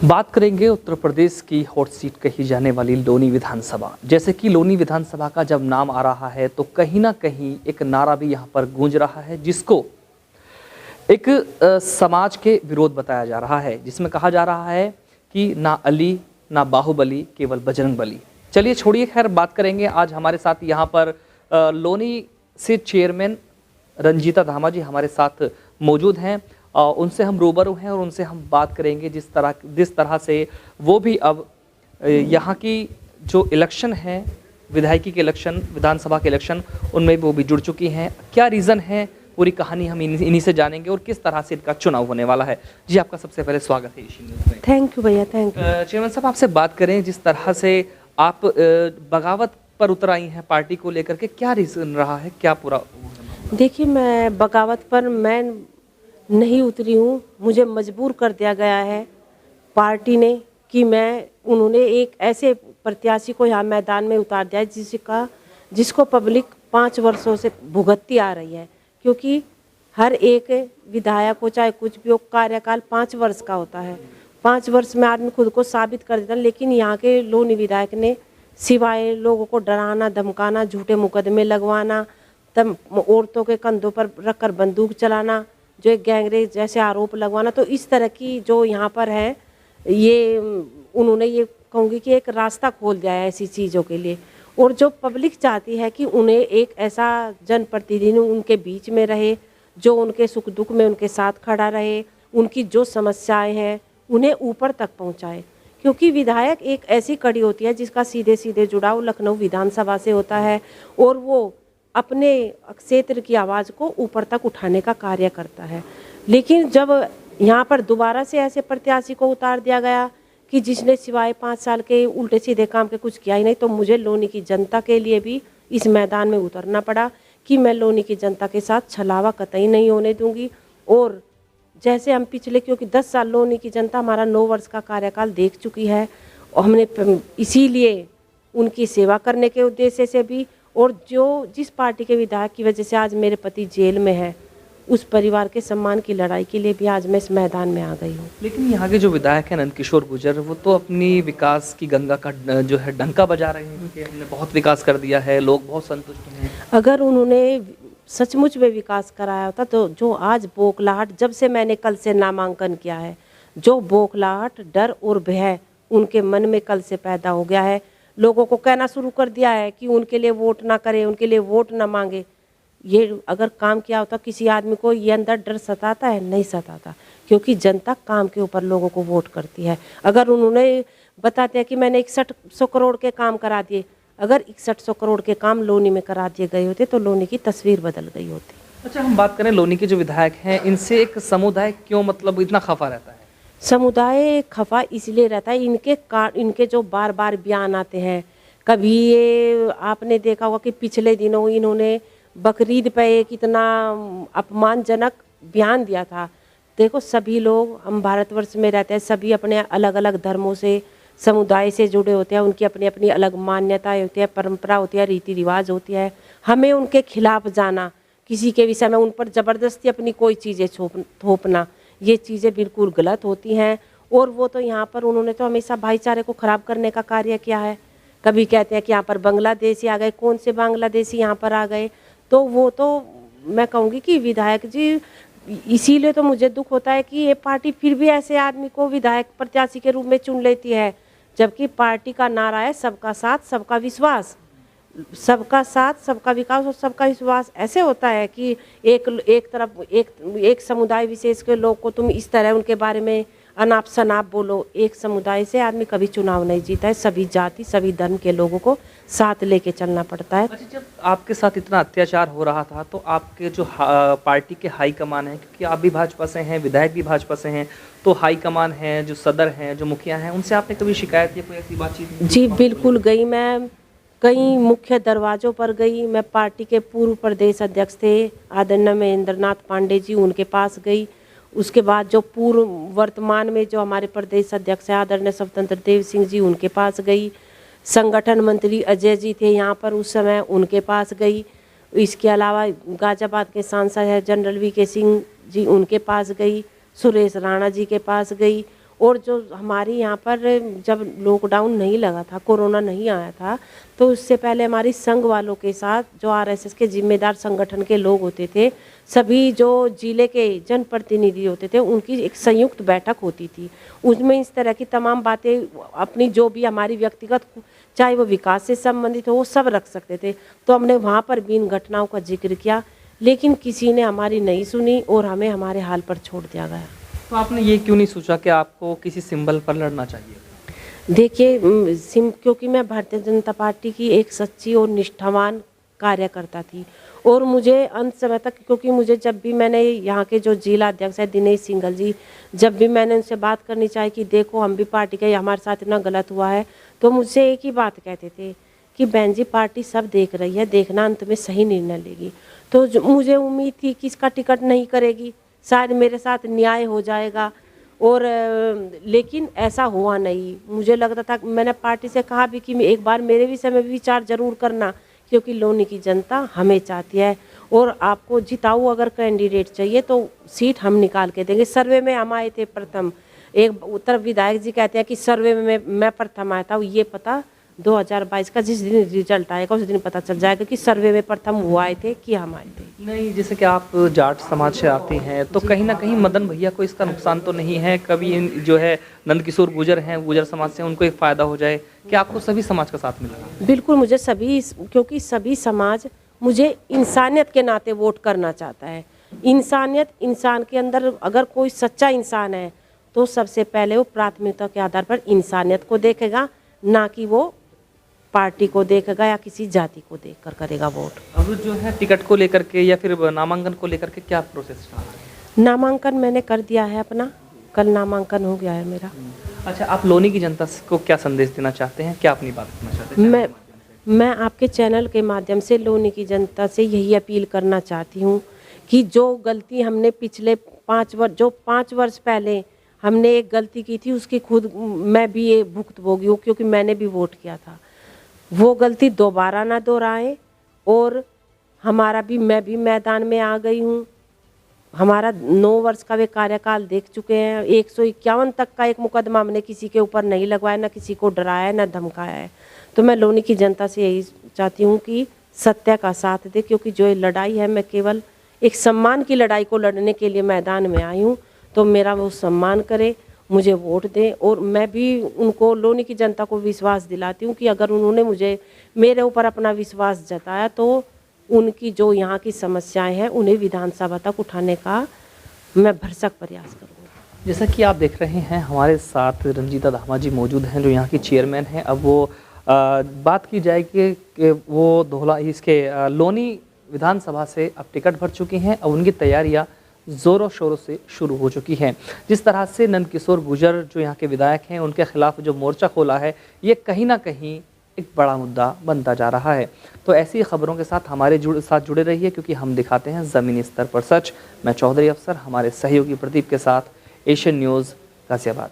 बात करेंगे उत्तर प्रदेश की हॉट सीट कही जाने वाली लोनी विधानसभा। जैसे कि लोनी विधानसभा का जब नाम आ रहा है तो कहीं ना कहीं एक नारा भी यहाँ पर गूंज रहा है, जिसको एक समाज के विरोध बताया जा रहा है, जिसमें कहा जा रहा है कि ना अली ना बाहुबली, केवल बजरंग बली। चलिए छोड़िए, खैर बात करेंगे। आज हमारे साथ यहाँ पर लोनी से चेयरमैन रंजीता धामा जी हमारे साथ मौजूद हैं। उनसे हम रूबरू हैं और उनसे हम बात करेंगे जिस तरह से वो भी अब यहाँ की जो इलेक्शन है, विधायकी के इलेक्शन, विधानसभा के इलेक्शन, उनमें वो भी जुड़ चुकी हैं। क्या रीज़न है, पूरी कहानी हम इन्हीं से जानेंगे और किस तरह से इनका चुनाव होने वाला है। जी, आपका सबसे पहले स्वागत है एशियन न्यूज़ में। थैंक यू भैया, थैंक यू। चेयरमैन साहब, आपसे बात करें, जिस तरह से आप बगावत पर उतर आई हैं पार्टी को लेकर के, क्या रीज़न रहा है, क्या पूरा? देखिए, मैं बगावत पर मैं नहीं उतरी हूँ, मुझे मजबूर कर दिया गया है पार्टी ने कि उन्होंने एक ऐसे प्रत्याशी को यहाँ मैदान में उतार दिया है जिसको पब्लिक 5 वर्षों से भुगतती आ रही है। क्योंकि हर एक विधायक को चाहे कुछ भी हो, कार्यकाल 5 वर्ष का होता है। 5 वर्ष में आदमी खुद को साबित कर देता है, लेकिन यहाँ के लोनी विधायक ने सिवाय लोगों को डराना धमकाना, झूठे मुकदमे लगवाना, औरतों के कंधों पर रखकर बंदूक चलाना, जो एक गैंगरेप जैसे आरोप लगवाना, तो इस तरह की जो यहाँ पर है, ये उन्होंने ये कहूँगी कि एक रास्ता खोल दिया है ऐसी चीज़ों के लिए। और जो पब्लिक चाहती है कि उन्हें एक ऐसा जनप्रतिनिधि उनके बीच में रहे, जो उनके सुख दुख में उनके साथ खड़ा रहे, उनकी जो समस्याएं हैं उन्हें ऊपर तक पहुँचाए। क्योंकि विधायक एक ऐसी कड़ी होती है जिसका सीधे सीधे जुड़ाव लखनऊ विधानसभा से होता है और वो अपने क्षेत्र की आवाज़ को ऊपर तक उठाने का कार्य करता है। लेकिन जब यहाँ पर दोबारा से ऐसे प्रत्याशी को उतार दिया गया कि जिसने सिवाय 5 साल के उल्टे सीधे काम के कुछ किया ही नहीं, तो मुझे लोनी की जनता के लिए भी इस मैदान में उतरना पड़ा कि मैं लोनी की जनता के साथ छलावा कतई नहीं होने दूंगी। और जैसे हम पिछले, क्योंकि 10 साल लोनी की जनता हमारा 9 वर्ष का कार्यकाल देख चुकी है, और हमने इसीलिए उनकी सेवा करने के उद्देश्य से भी, और जिस पार्टी के विधायक की वजह से आज मेरे पति जेल में है, उस परिवार के सम्मान की लड़ाई के लिए भी आज मैं इस मैदान में आ गई हूँ। लेकिन यहाँ के जो विधायक हैं नंदकिशोर गुर्जर, वो तो अपनी विकास की गंगा का जो है डंका बजा रहे हैं कि हमने बहुत विकास कर दिया है, लोग बहुत संतुष्ट हैं। अगर उन्होंने सचमुच में विकास कराया होता तो जो आज बौखलाहट, जब से मैंने कल से नामांकन किया है, जो बौखलाहट, डर और भय उनके मन में कल से पैदा हो गया है, लोगों को कहना शुरू कर दिया है कि उनके लिए वोट ना करें, उनके लिए वोट ना मांगे। ये अगर काम किया होता, किसी आदमी को ये अंदर डर सताता है? नहीं सताता, क्योंकि जनता काम के ऊपर लोगों को वोट करती है। अगर उन्होंने बताते हैं कि मैंने 6100 करोड़ के काम करा दिए, अगर 6100 करोड़ के काम लोनी में करा दिए गए होते तो लोनी की तस्वीर बदल गई होती। अच्छा, हम बात करें लोनी के जो विधायक हैं, इनसे एक समुदाय क्यों मतलब इतना खफा रहता है? समुदाय खफा इसलिए रहता है, इनके जो बार बार बयान आते हैं। कभी ये आपने देखा होगा कि पिछले दिनों इन्होंने बकरीद पे एक इतना अपमानजनक बयान दिया था। देखो, सभी लोग, हम भारतवर्ष में रहते हैं, सभी अपने अलग अलग धर्मों से, समुदाय से जुड़े होते हैं, उनकी अपनी अपनी अलग मान्यताएं होती है, परंपरा होती है, रीति रिवाज होती है। हमें उनके खिलाफ जाना, किसी के विषय में उन पर ज़बरदस्ती अपनी कोई चीज़ें थोपना, ये चीज़ें बिल्कुल गलत होती हैं। और वो तो यहाँ पर उन्होंने तो हमेशा भाईचारे को ख़राब करने का कार्य किया है। कभी कहते हैं कि यहाँ पर बांग्लादेशी आ गए, कौन से बांग्लादेशी यहाँ पर आ गए? तो वो तो मैं कहूँगी कि विधायक जी, इसीलिए तो मुझे दुख होता है कि ये पार्टी फिर भी ऐसे आदमी को विधायक प्रत्याशी के रूप में चुन लेती है, जबकि पार्टी का नारा है सबका साथ सबका विश्वास। सबका साथ सबका विकास और सबका विश्वास ऐसे होता है कि एक समुदाय विशेष के लोग को तुम इस तरह उनके बारे में अनाप शनाप बोलो। एक समुदाय से आदमी कभी चुनाव नहीं जीता है, सभी जाति सभी धर्म के लोगों को साथ लेके चलना पड़ता है। अच्छा, जब आपके साथ इतना अत्याचार हो रहा था तो आपके जो पार्टी के हाई कमान है, क्योंकि आप भी भाजपा से हैं, विधायक भी भाजपा से हैं, तो हाई कमान है, जो सदर हैं, जो मुखिया हैं, उनसे आपने कभी शिकायत या कोई ऐसी बातचीत? जी बिल्कुल गई, मैं कई मुख्य दरवाज़ों पर गई। मैं पार्टी के पूर्व प्रदेश अध्यक्ष थे आदरणीय महेंद्रनाथ पांडे जी, उनके पास गई। उसके बाद जो पूर्व वर्तमान में जो हमारे प्रदेश अध्यक्ष हैं आदरणीय स्वतंत्र देव सिंह जी, उनके पास गई। संगठन मंत्री अजय जी थे यहाँ पर उस समय, उनके पास गई। इसके अलावा गाजियाबाद के सांसद है जनरल वी के सिंह जी, उनके पास गई। सुरेश राणा जी के पास गई। और जो हमारी यहाँ पर जब लॉकडाउन नहीं लगा था, कोरोना नहीं आया था, तो उससे पहले हमारी संघ वालों के साथ जो आरएसएस के जिम्मेदार संगठन के लोग होते थे, सभी जो जिले के जनप्रतिनिधि होते थे, उनकी एक संयुक्त बैठक होती थी। उसमें इस तरह की तमाम बातें अपनी जो भी हमारी व्यक्तिगत, चाहे वो विकास से संबंधित हो, वो सब रख सकते थे। तो हमने वहाँ पर भी इन घटनाओं का जिक्र किया, लेकिन किसी ने हमारी नहीं सुनी और हमें हमारे हाल पर छोड़ दिया गया। तो आपने ये क्यों नहीं सोचा कि आपको किसी सिंबल पर लड़ना चाहिए? देखिए, क्योंकि मैं भारतीय जनता पार्टी की एक सच्ची और निष्ठावान कार्यकर्ता थी, और मुझे अंत समय तक, क्योंकि मुझे जब भी मैंने यहाँ के जो जिला अध्यक्ष है दिनेश सिंघल जी, जब भी मैंने उनसे बात करनी चाहिए कि देखो हम भी पार्टी के, हमारे साथ इतना गलत हुआ है, तो मुझसे एक ही बात कहते थे कि बहन जी पार्टी सब देख रही है, देखना अंत में सही निर्णय लेगी। तो मुझे उम्मीद थी कि इसका टिकट नहीं करेगी, शायद मेरे साथ न्याय हो जाएगा, और लेकिन ऐसा हुआ नहीं। मुझे लगता था, मैंने पार्टी से कहा भी कि एक बार मेरे विषय में विचार जरूर करना, क्योंकि लोनी की जनता हमें चाहती है, और आपको जिताऊ अगर कैंडिडेट चाहिए तो सीट हम निकाल के देंगे। सर्वे में हम आए थे प्रथम, एक उत्तर विधायक जी कहते हैं कि सर्वे में मैं प्रथम आया था। ये पता 2022 का जिस दिन रिजल्ट आएगा उस दिन पता चल जाएगा कि सर्वे में प्रथम वो आए थे कि हम आए थे। नहीं, जैसे कि आप जाट समाज से आती हैं, तो कहीं ना कहीं मदन भैया को इसका नुकसान तो नहीं है? कभी जो है नंदकिशोर गुर्जर हैं, गुर्जर समाज से, उनको एक फ़ायदा हो जाए, कि आपको सभी समाज का साथ मिलेगा? बिल्कुल, मुझे सभी, क्योंकि सभी समाज मुझे इंसानियत के नाते वोट करना चाहता है। इंसानियत, इंसान के अंदर अगर कोई सच्चा इंसान है तो सबसे पहले वो प्राथमिकता के आधार पर इंसानियत को देखेगा, ना कि वो पार्टी को देखेगा या किसी जाति को देखकर करेगा वोट। अब जो है टिकट को लेकर के या फिर नामांकन को लेकर के क्या प्रोसेस रहा है? नामांकन मैंने कर दिया है अपना, कल नामांकन हो गया है मेरा। अच्छा, आप लोनी की जनता को क्या संदेश देना चाहते हैं, क्या अपनी बात करना चाहते हैं? मैं आपके चैनल के माध्यम से लोनी की जनता से यही अपील करना चाहती हूँ कि जो गलती हमने पिछले 5 वर्ष पहले हमने एक गलती की थी, उसकी खुद मैं भी ये भुगतभोगी हूँ, क्योंकि मैंने भी वोट किया था। वो गलती दोबारा ना दोहराएं, और मैं भी मैदान में आ गई हूँ। हमारा 9 वर्ष का वे कार्यकाल देख चुके हैं। 151 तक का एक मुकदमा हमने किसी के ऊपर नहीं लगवाया, ना किसी को डराया, ना धमकाया है। तो मैं लोनी की जनता से यही चाहती हूँ कि सत्य का साथ दे, क्योंकि जो ये लड़ाई है, मैं केवल एक सम्मान की लड़ाई को लड़ने के लिए मैदान में आई हूँ। तो मेरा वो सम्मान करे, मुझे वोट दें, और मैं भी उनको, लोनी की जनता को विश्वास दिलाती हूँ कि अगर उन्होंने मेरे ऊपर अपना विश्वास जताया तो उनकी जो यहाँ की समस्याएं हैं उन्हें विधानसभा तक उठाने का मैं भरसक प्रयास करूँगी। जैसा कि आप देख रहे हैं, हमारे साथ रंजीता धामा जी मौजूद हैं, जो यहाँ की चेयरमैन हैं। अब वो बात की जाए कि वो लोनी विधानसभा से अब टिकट भर चुकी हैं, अब उनकी तैयारियाँ ज़ोरों शोरों से शुरू हो चुकी हैं। जिस तरह से नंदकिशोर गुर्जर जो यहाँ के विधायक हैं, उनके खिलाफ जो मोर्चा खोला है, ये कहीं ना कहीं एक बड़ा मुद्दा बनता जा रहा है। तो ऐसी खबरों के साथ हमारे साथ जुड़े रहिए, क्योंकि हम दिखाते हैं ज़मीनी स्तर पर सच। मैं चौधरी अफसर, हमारे सहयोगी प्रदीप के साथ, एशियन न्यूज़, गाज़ियाबाद।